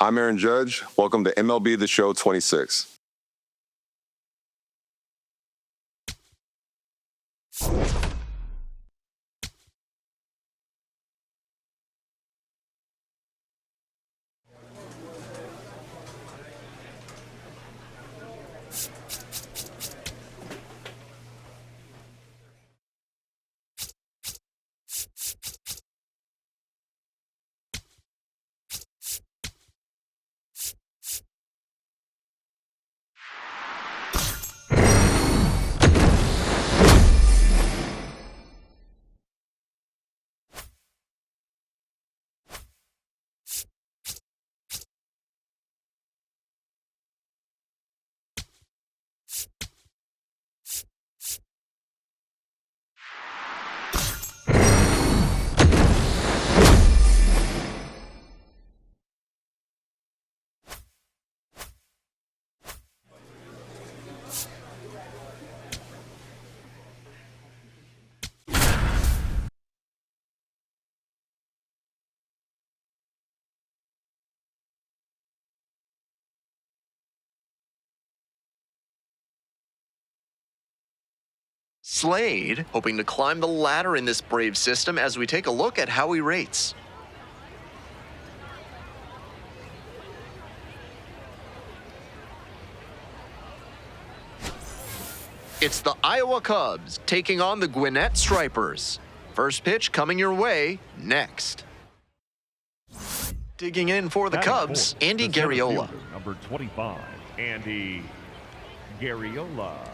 I'm Aaron Judge. Welcome to MLB The Show 26. Slade, hoping to climb the ladder in this Brave system as we take a look at how he rates. It's the Iowa Cubs taking on the Gwinnett Stripers. First pitch coming your way next. Digging in for the Cubs, Andy Garriola. Number 25, Andy Garriola.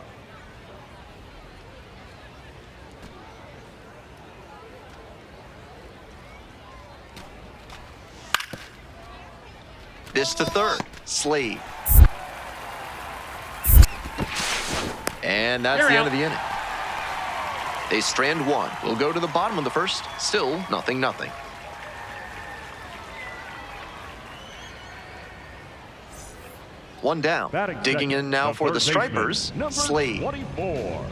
This to third, Slade. And that's the end of the inning. They strand one. We'll go to the bottom of the first. Still 0-0. One down. Digging in now for the Stripers, Slade. 24.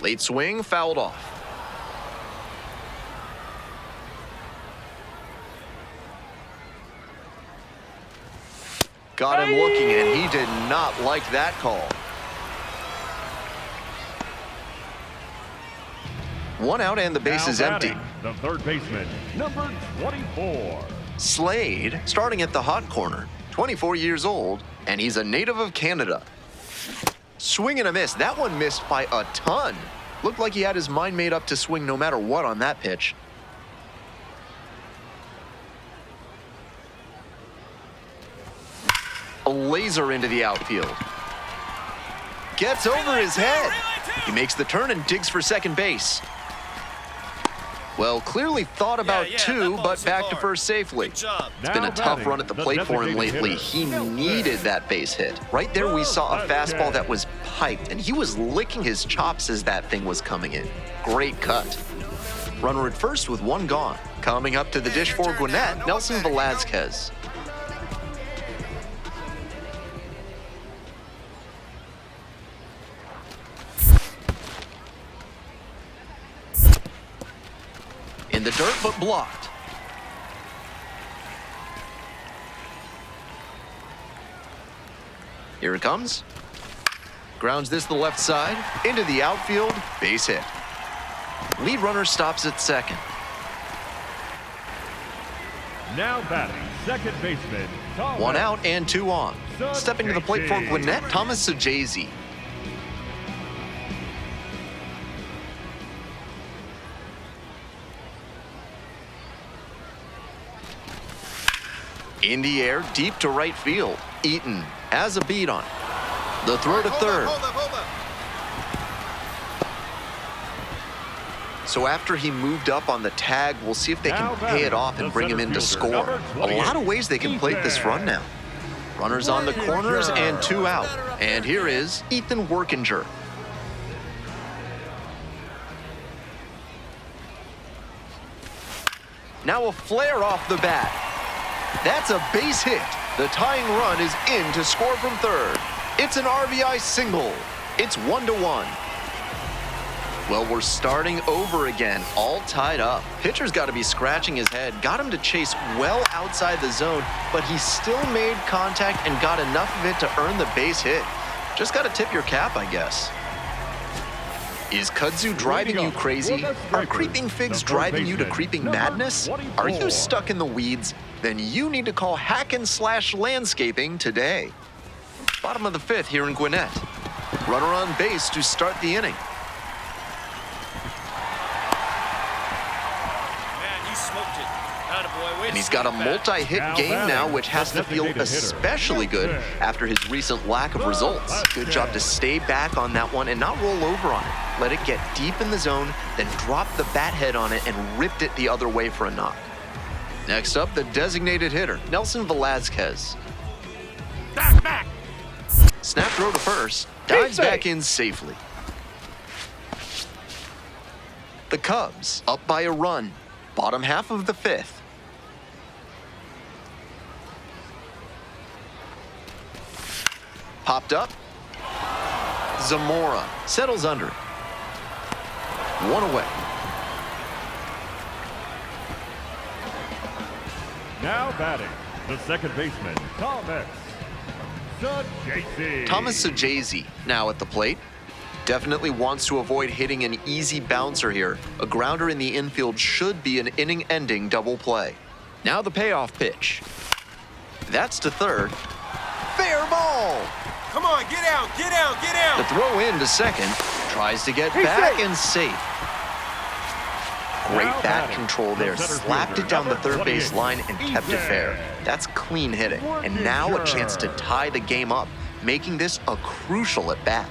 Late swing, fouled off. Got him looking, and he did not like that call. One out, and the base is empty. The third baseman, number 24. Slade, starting at the hot corner, 24 years old, and he's a native of Canada. Swing and a miss. That one missed by a ton. Looked like he had his mind made up to swing no matter what on that pitch. A laser into the outfield. Gets over his head. He makes the turn and digs for second base. Well, clearly thought about two, but back to first safely. It's been a tough run at the plate for him lately. He needed that base hit. Right there we saw a fastball that was piped, and he was licking his chops as that thing was coming in. Great cut. Runner at first with one gone. Coming up to the dish for Gwinnett, Nelson Velazquez. In the dirt, but blocked. Here it comes. Grounds this to the left side, into the outfield, base hit. Lead runner stops at second. Now batting, second baseman, Thomas. One out and two on. Stepping to the plate for Gwinnett, Thomas Sajazi. In the air, deep to right field. Eaton has a beat on it. The throw to third. So after he moved up on the tag, we'll see if they can pay it off and bring him in to score. A lot of ways they can plate this run now. Runners on the corners and two out. And here is Ethan Workinger. Now a flare off the bat. That's a base hit. The tying run is in to score from third. It's an RBI single. It's 1-1. Well, we're starting over again, all tied up. Pitcher's got to be scratching his head. Got him to chase well outside the zone, but he still made contact and got enough of it to earn the base hit. Just got to tip your cap, I guess. Is kudzu driving you crazy? Are creeping figs driving you to creeping madness? Are you stuck in the weeds? Then you need to call Hack and Slash Landscaping today. Bottom of the fifth here in Gwinnett. Runner on base to start the inning. And he's got a multi-hit game now, which has to feel especially good after his recent lack of results. Good job to stay back on that one and not roll over on it. Let it get deep in the zone, then drop the bat head on it and ripped it the other way for a knock. Next up, the designated hitter, Nelson Velazquez. Snap throw to first, dives back in safely. The Cubs up by a run, bottom half of the fifth. Popped up. Zamora settles under it. One away. Now batting, the second baseman, Thomas Sajazi. Thomas Sajazi now at the plate. Definitely wants to avoid hitting an easy bouncer here. A grounder in the infield should be an inning-ending double play. Now the payoff pitch. That's to third. Fair ball. Come on, get out, get out, get out. The throw in to second. Tries to get back and safe. Great bat control there. Slapped it down the third base line and kept it fair. That's clean hitting. And now a chance to tie the game up, making this a crucial at bat.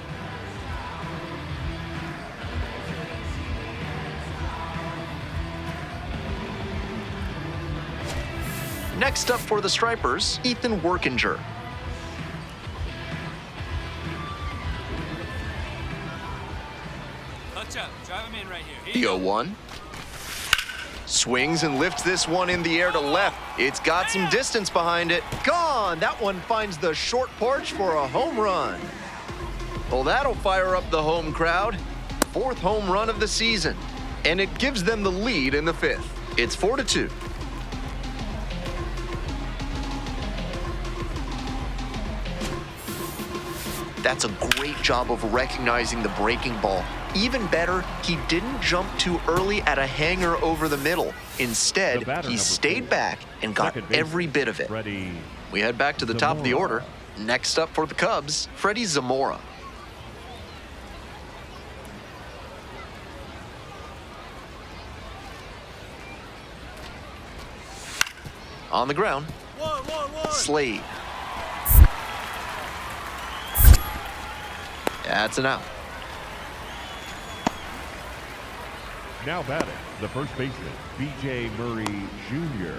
Next up for the Stripers, Ethan Workinger. Drive him in right here. The 0-1. Swings and lifts this one in the air to left. It's got some distance behind it. Gone! That one finds the short porch for a home run. Well, that'll fire up the home crowd. Fourth home run of the season. And it gives them the lead in the fifth. It's 4-2. That's a great job of recognizing the breaking ball. Even better, he didn't jump too early at a hanger over the middle. Instead, he stayed back and got every bit of it. We head back to the top of the order. Next up for the Cubs, Freddie Zamora. On the ground, Slade. That's an out. Now batting, the first baseman, B.J. Murray Jr.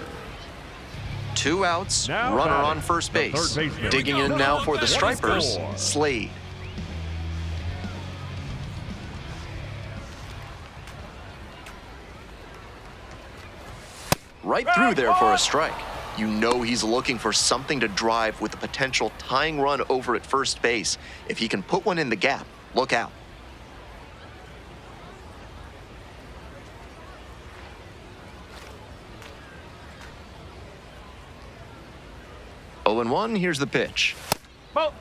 2 outs, Now runner batting, on first the base. third baseman. Digging in now for the Stripers, Score. Slade. Right through there for a strike. You know he's looking for something to drive with a potential tying run over at first base. If he can put one in the gap, look out. Oh, 0-1, here's the pitch. Ball.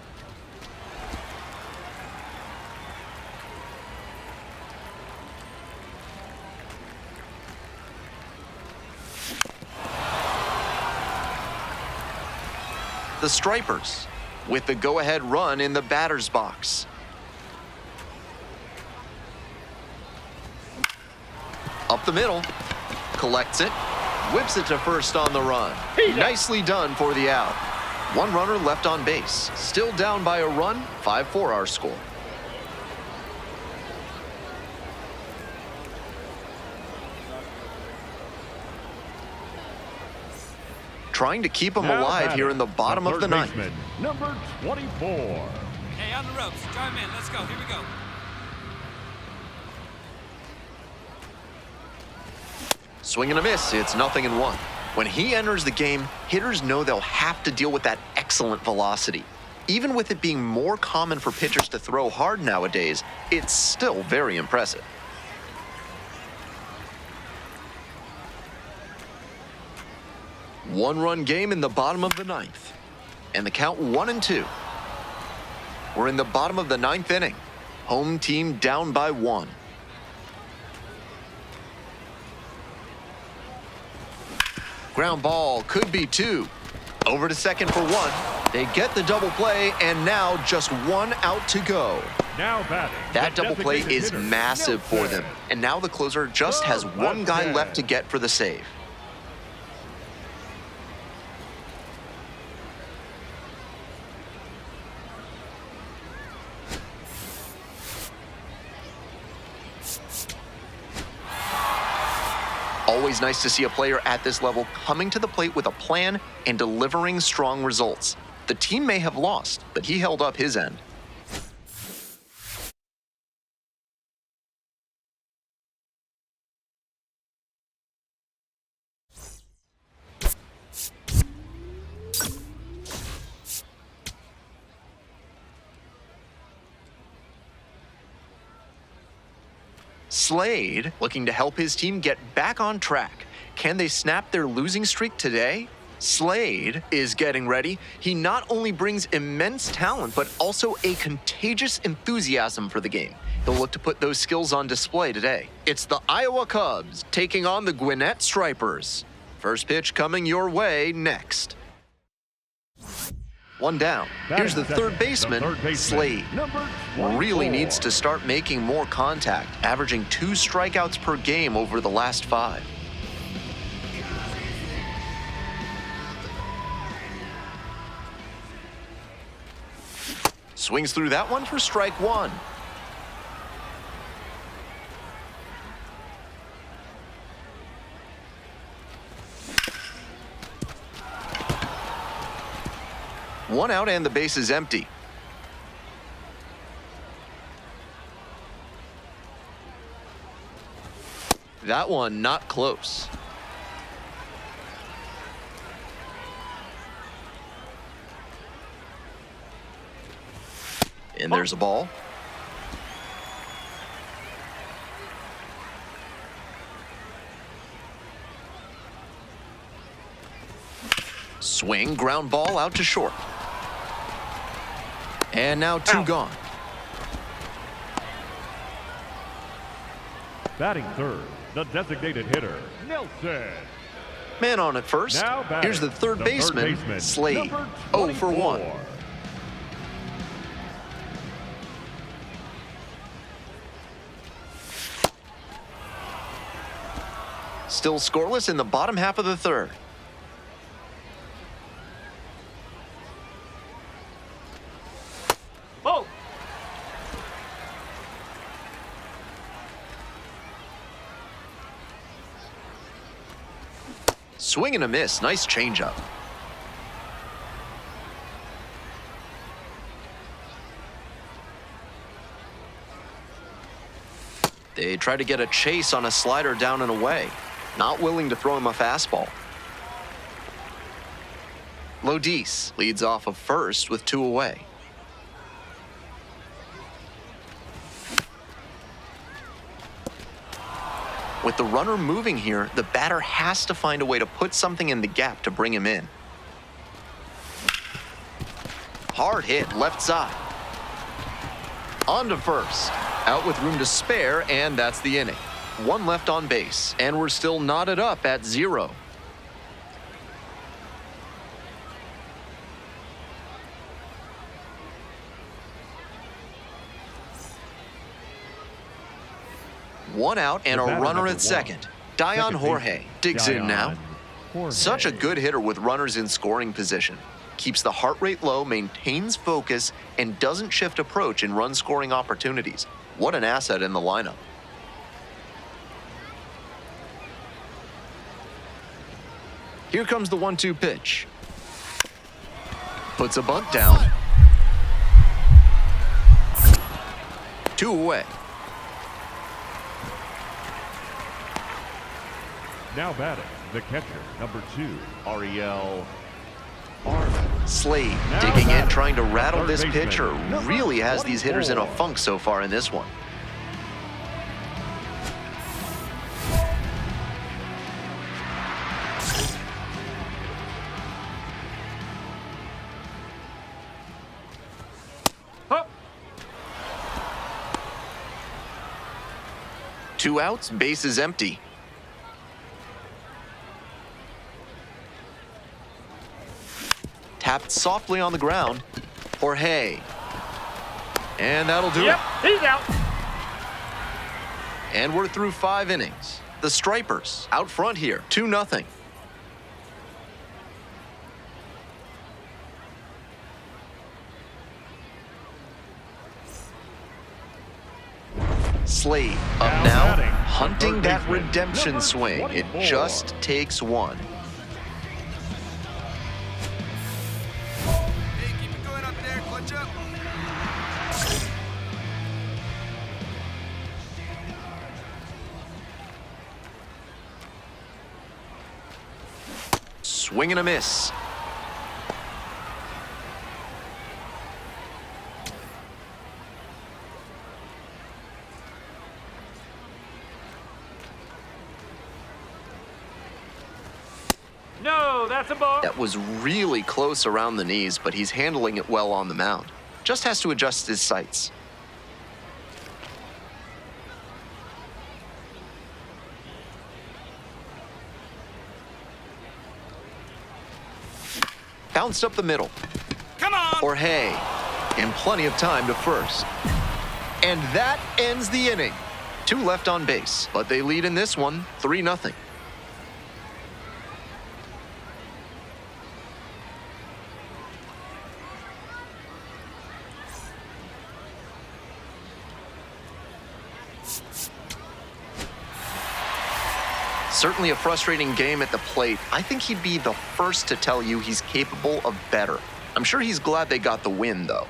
The Stripers with the go-ahead run in the batter's box. Up the middle, collects it, whips it to first on the run. Nicely done for the out. One runner left on base. Still down by a run, 5-4 our score. Trying to keep him Now alive batting, here in the bottom of the third ninth. baseman, number 24. Hey, on the ropes. Drive him in. Let's go. Here we go. Swing and a miss. It's 0-1. When he enters the game, hitters know they'll have to deal with that excellent velocity. Even with it being more common for pitchers to throw hard nowadays, it's still very impressive. One-run game in the bottom of the ninth. And the count 1-2. We're in the bottom of the ninth inning. Home team down by 1. Ground ball could be 2. Over to second for 1. They get the double play, and now just 1 out to go. Now batting. That double play is massive for them. And now the closer just has 1 guy left to get for the save. Always nice to see a player at this level coming to the plate with a plan and delivering strong results. The team may have lost, but he held up his end. Slade looking to help his team get back on track. Can they snap their losing streak today? Slade is getting ready. He not only brings immense talent, but also a contagious enthusiasm for the game. He'll look to put those skills on display today. It's the Iowa Cubs taking on the Gwinnett Stripers. First pitch coming your way next. 1 down. Here's the third baseman, Slade. Really needs to start making more contact, averaging 2 strikeouts per game over the last 5. Swings through that one for strike 1. One out and the base is empty. That one not close. And there's a ball. Swing, ground ball out to short. And now 2 gone. Batting third, the designated hitter, Nelson. Man on at first. Here's the third baseman, Slade. 0 for 1. Still scoreless in the bottom half of the third. Oh! Swing and a miss. Nice changeup. They try to get a chase on a slider down and away. Not willing to throw him a fastball. Lodis leads off of first with 2 away. With the runner moving here, the batter has to find a way to put something in the gap to bring him in. Hard hit left side. On to first. Out with room to spare, and that's the inning. 1 left on base, and we're still knotted up at 0. One out and a runner at second. Dion Jorge digs in now. Such a good hitter with runners in scoring position. Keeps the heart rate low, maintains focus, and doesn't shift approach in run-scoring opportunities. What an asset in the lineup. Here comes the 1-2 pitch. Puts a bunt down. 2 away. Now batting, the catcher, number 2, Ariel. Slade Now digging in, batting, trying to the rattle third this baseman, pitcher. number Really has these hitters in a 24. funk so far in this one. Hup. 2 outs, base is empty. Tapped softly on the ground. Jorge. And that'll do it. He's out. And we're through 5 innings. The Stripers out front here, 2-0. Slade up now, batting, hunting third that baseman, redemption number swing. It 24. just takes one. Hey, keep it going up there. Clutch up. Swing and a miss. No, that's a ball. That was really close around the knees, but he's handling it well on the mound. Just has to adjust his sights. Bounced up the middle. Come on. Jorge in plenty of time to first. And that ends the inning. 2 left on base, but they lead in this one 3-0. Certainly a frustrating game at the plate. I think he'd be the first to tell you he's capable of better. I'm sure he's glad they got the win, though.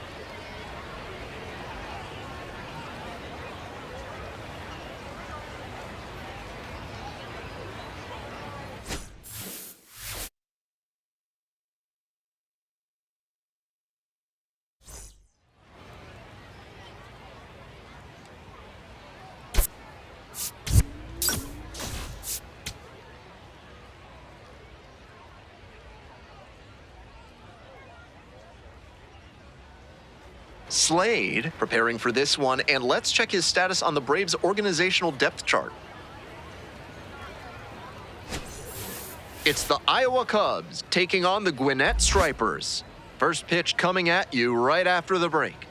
Slade preparing for this one, and let's check his status on the Braves' organizational depth chart. It's the Iowa Cubs taking on the Gwinnett Stripers. First pitch coming at you right after the break.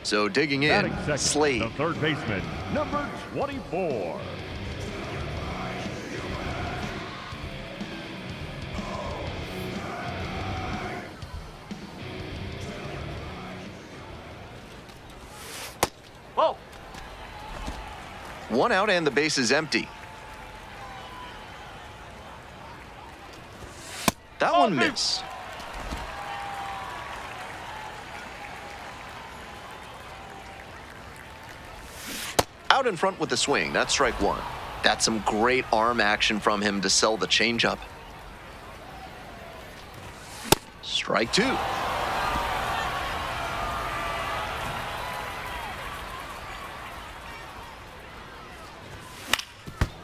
So digging in, Batting second, Slade. the third baseman, number 24. Whoa. 1 out and the base is empty. That one missed. Out in front with the swing. That's strike 1. That's some great arm action from him to sell the changeup. Strike 2.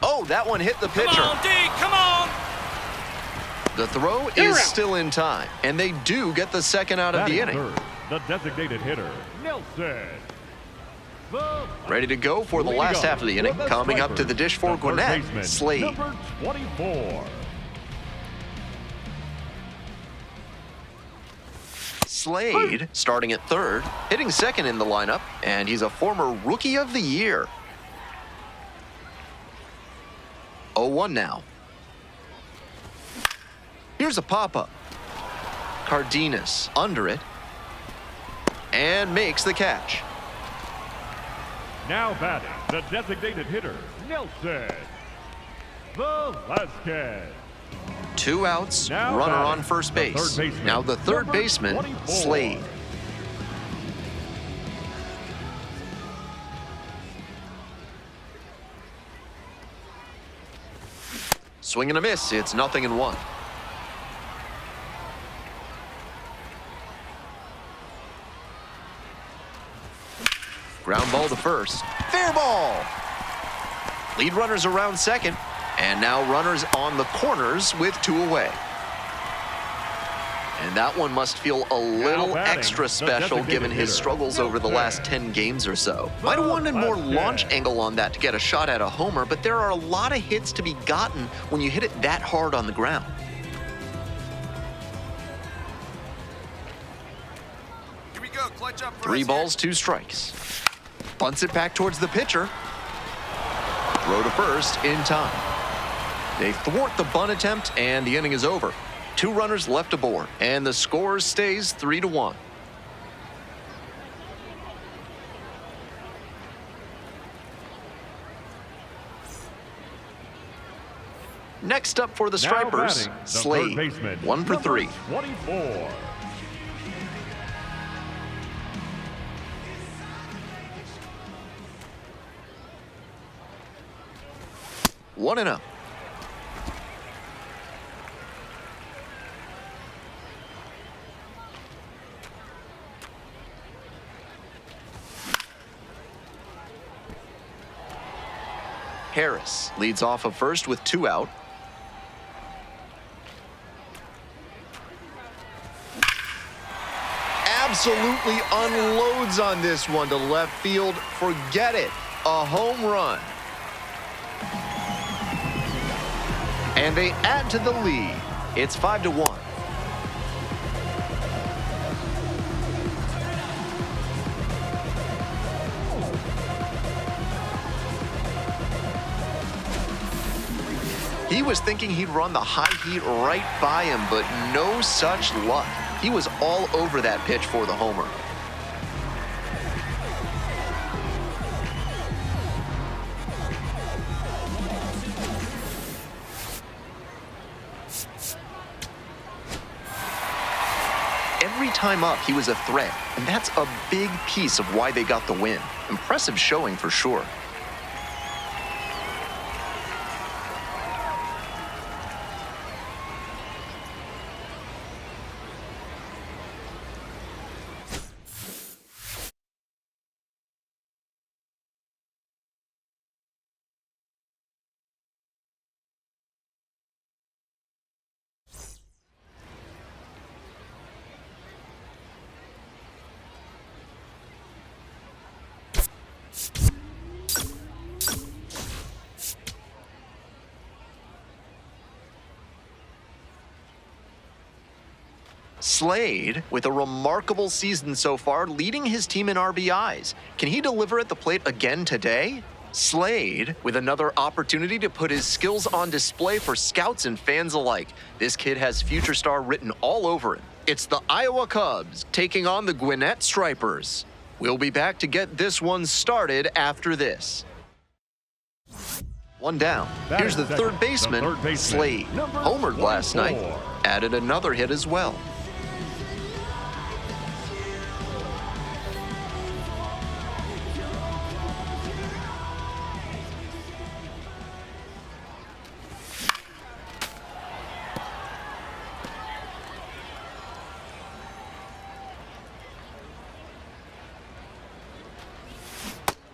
Oh, that one hit the pitcher. Come on, D, come on. The throw is still in time, and they do get the second out of the Batting inning. third, the designated hitter, Nelson. Ready to go for the last half of the inning. Coming up to the dish for Gwinnett, Slade. Number 24. Slade starting at third, hitting second in the lineup, and he's a former Rookie of the Year. 0-1 now. Here's a pop-up. Cardenas under it, and makes the catch. Now batting, the designated hitter, Nelson Velasquez. 2 outs, Now runner batting, on first the base. third baseman, Now the third number baseman, 24. Slade. Swing and a miss. It's 0-1. Ground ball to first. Fair ball. Lead runners around second. And now runners on the corners with 2 away. And that one must feel a little extra special given his struggles over the last 10 games or so. Might have wanted more launch angle on that to get a shot at a homer, but there are a lot of hits to be gotten when you hit it that hard on the ground. Here we go. Clutch up. 3 balls, 2 strikes. Bunts it back towards the pitcher. Throw to first in time. They thwart the bunt attempt, and the inning is over. 2 runners left aboard, and the score stays 3-1. Next up for the Stripers, Slade, 1 for 3. 24. 1-0. Harris leads off of first with 2 out. Absolutely unloads on this one to left field. Forget it. A home run. And they add to the lead. It's 5-1. He was thinking he'd run the high heat right by him, but no such luck. He was all over that pitch for the homer. Every time up, he was a threat, and that's a big piece of why they got the win. Impressive showing for sure. Slade, with a remarkable season so far, leading his team in RBIs. Can he deliver at the plate again today? Slade, with another opportunity to put his skills on display for scouts and fans alike. This kid has future star written all over him. It's the Iowa Cubs taking on the Gwinnett Stripers. We'll be back to get this one started after this. 1 down. Here's the third baseman, Slade. Homered last night. Added another hit as well.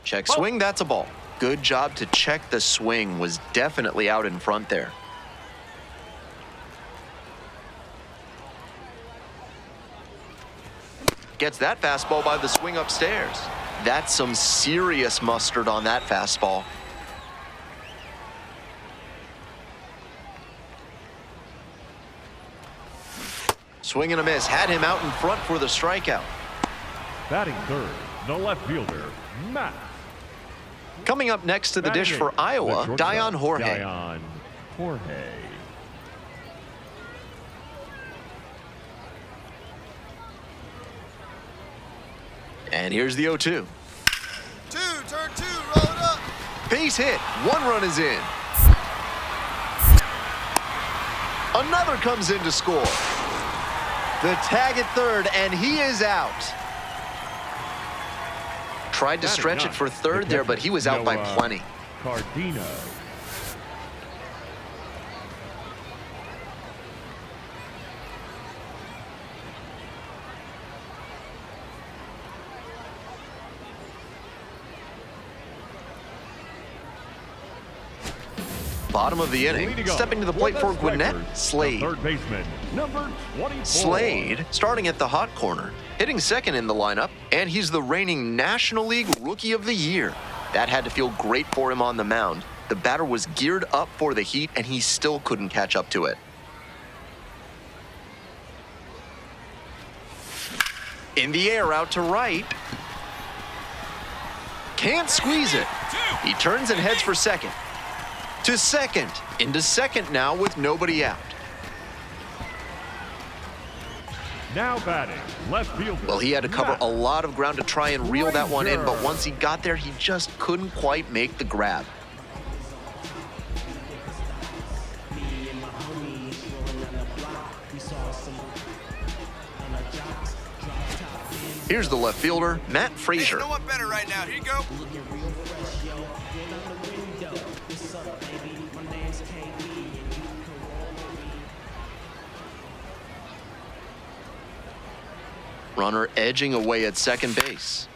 Check swing, that's a ball. Good job to check the swing, was definitely out in front there. Gets that fastball by the swing upstairs. That's some serious mustard on that fastball. Swing and a miss, had him out in front for the strikeout. Batting third, the left fielder, Matt. Coming up next to the dish for Iowa, Dion Jorge. Dion Jorge. And here's the 0-2. 2, turn 2, roll it up. Base hit, 1 run is in. Another comes in to score. The tag at third, and he is out. Tried to stretch it for third there, but he was out by plenty. Cardino. Bottom of the inning, stepping to the plate for Gwinnett, Slade. Third baseman, number 24. Slade starting at the hot corner, hitting second in the lineup, and he's the reigning National League Rookie of the Year. That had to feel great for him on the mound. The batter was geared up for the heat, and he still couldn't catch up to it. In the air, out to right. Can't squeeze it. He turns and heads for second. To second. Into second now with nobody out. Now batting, left fielder. Well, he had to cover a lot of ground to try and reel that one in, but once he got there, he just couldn't quite make the grab. Here's the left fielder, Matt Frazier. Hey, no one better right now. Here you go. Runner edging away at second base.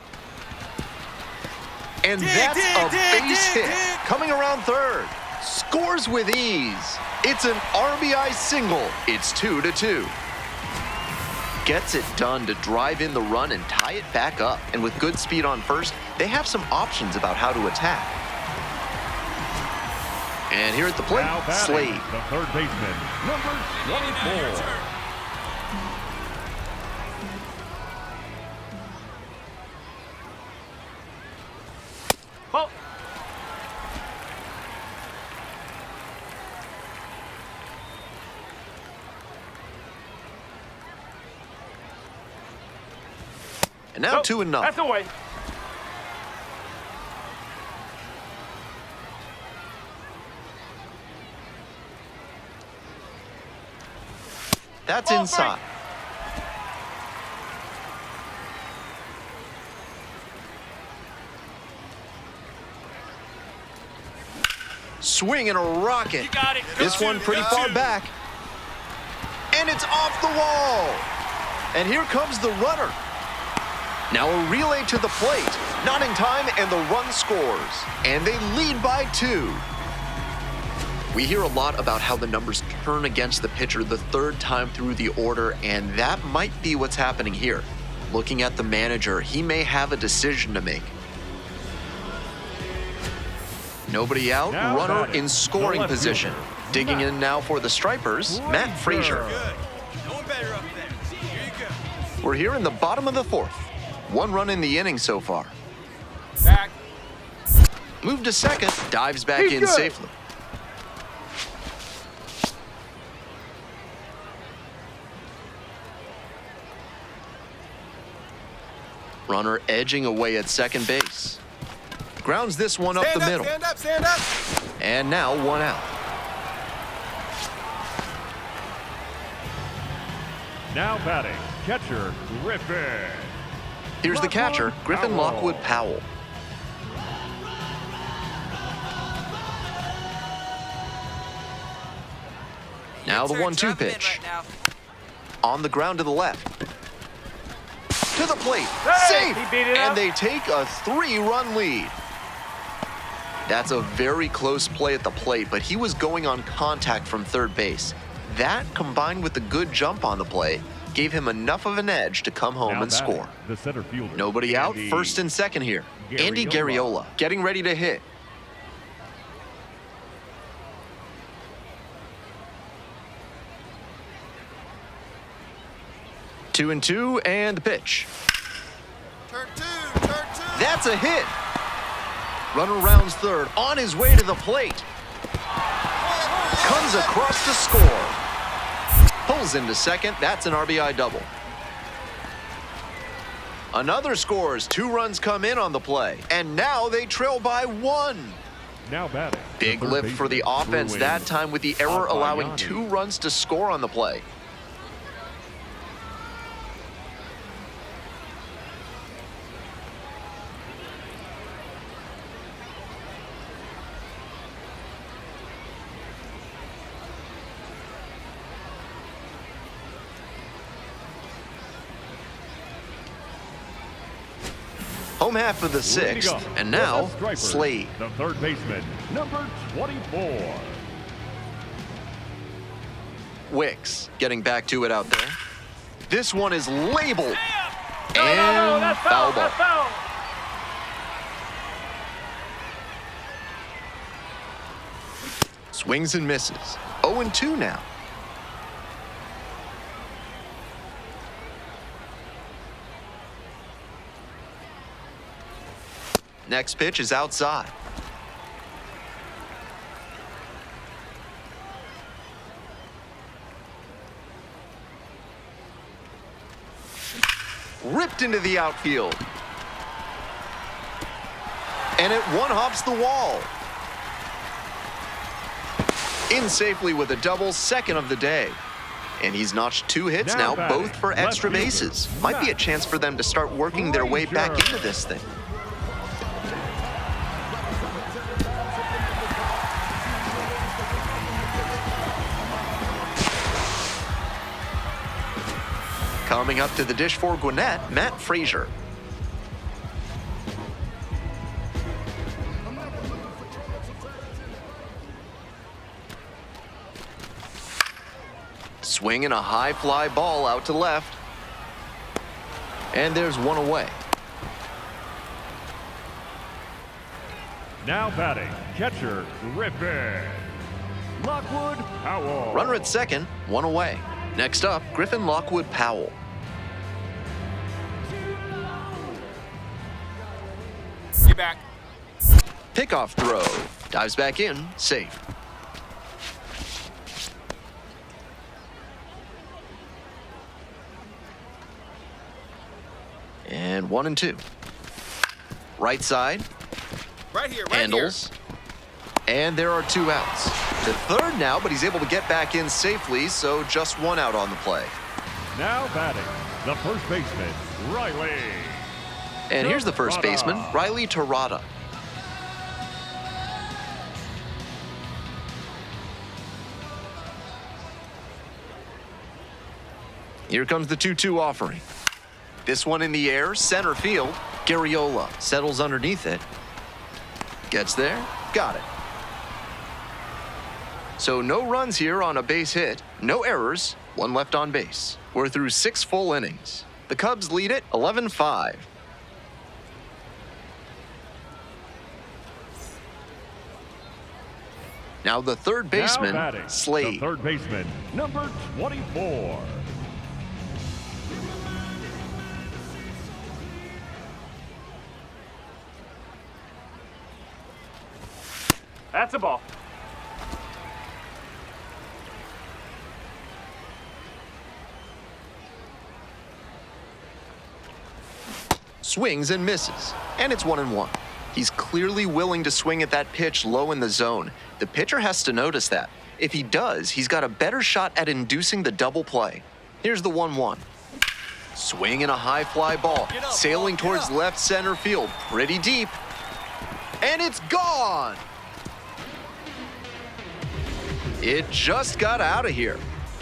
And that's a base hit. Coming around third. Scores with ease. It's an RBI single. It's 2-2. Gets it done to drive in the run and tie it back up. And with good speed on first, they have some options about how to attack. And here at the plate, Slade. The third baseman, number 24. Oh. And now 2-0. That's away. That's inside. Swing and a rocket. You got it. This one pretty far back. And it's off the wall. And here comes the runner. Now a relay to the plate. Not in time, and the run scores. And they lead by 2. We hear a lot about how the numbers turn against the pitcher the third time through the order, and that might be what's happening here. Looking at the manager, he may have a decision to make. Nobody out, Now runner batting, in scoring the left position. fielder, Digging Matt in now for the Stripers, Matt Frazier. Good. No one better up there. Here you go. We're here in the bottom of the fourth. 1 run in the inning so far. Back. Move to second, dives back He's in good. safely. Runner edging away at second base. Grounds this one up the middle. Stand up, stand up. And now 1 out. Now batting, catcher, Griffin. Here's the catcher, Griffin Lockwood Powell. Now the 1-2 pitch. On the ground to the left. To the plate. Hey, Safe! he beat it And up. they take a 3-run lead. That's a very close play at the plate, but he was going on contact from third base. That, combined with the good jump on the play, gave him enough of an edge to come home Now and batting, score. the center fielder. Nobody out, Andy first and second here. Andy Garriola. Garriola getting ready to hit. Two and two, and the pitch. Turn two, turn two. That's a hit. Runner rounds third, on his way to the plate. Comes across to score. Pulls into second, that's an RBI double. Another scores, 2 runs come in on the play, and now they trail by 1. Now batting. the Big third lift for the baseman, offense Bruin that time with the error allowing Abayani. 2 runs to score on the play. Home half of the Leading 6th, up and for now the Stripers, Slade. The third baseman, number 24. Wicks getting back to it out there. This one is labeled. No, And that's foul ball. That's foul. Swings and misses. 0-2 now. Next pitch is outside. Ripped into the outfield. And it one-hops the wall. In safely with a double, second of the day. And he's notched 2 hits now, both for extra bases. Might be a chance for them to start working their way back into this thing. Coming up to the dish for Gwinnett, Matt Frazier. Swinging a high fly ball out to left. And there's one away. Now batting, catcher Griffin. Lockwood Powell. Runner at second, one away. Next up, Griffin Lockwood Powell. Get back. Pickoff throw. Dives back in, safe. And 1-2. Right side. Right here, right Handles. And there are 2 outs. The third now, but he's able to get back in safely, so just 1 out on the play. Now batting, the first baseman, Riley. And here's the first Torada. baseman, Riley Torada. Here comes the 2-2 offering. This one in the air, center field. Garriola settles underneath it. Gets there, got it. So no runs here on a base hit, no errors, 1 left on base. We're through 6 full innings. The Cubs lead it 11-5. Now the third baseman, Now batting, Slade. the third baseman, number 24. That's a ball. Swings and misses, and it's 1-1. He's clearly willing to swing at that pitch low in the zone. The pitcher has to notice that. If he does, he's got a better shot at inducing the double play. Here's the 1-1. Swing and a high fly ball, sailing towards left center field, pretty deep. And it's gone! It just got out of here.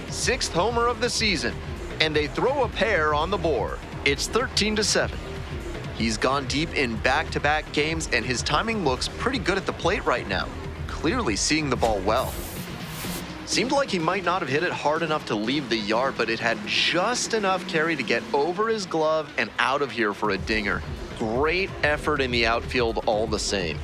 6th homer of the season, and they throw a pair on the board. It's 13-7. He's gone deep in back-to-back games, and his timing looks pretty good at the plate right now. Clearly seeing the ball well. Seemed like he might not have hit it hard enough to leave the yard, but it had just enough carry to get over his glove and out of here for a dinger. Great effort in the outfield all the same.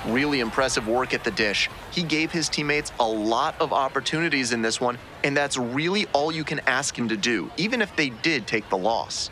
Really impressive work at the dish. He gave his teammates a lot of opportunities in this one, and that's really all you can ask him to do, even if they did take the loss.